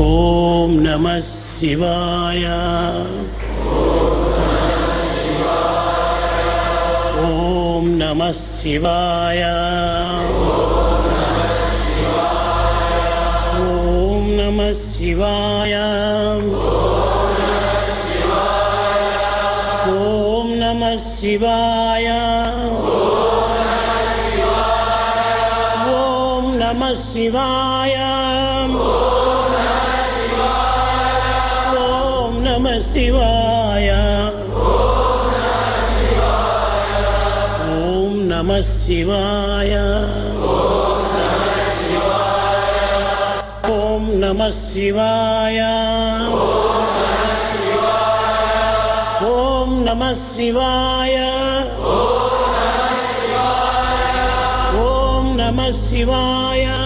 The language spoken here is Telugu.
ఓం నమః శివాయ. ఓం నమః శివాయ. ఓం నమః శివాయ. ఓం నమః శివాయ. ఓం నమః శివాయ. ఓం నమః శివాయ. ఓం నమః శివాయ. ఓం నమః శివాయ. ఓం నమః శివాయ. ఓం నమః శివాయ.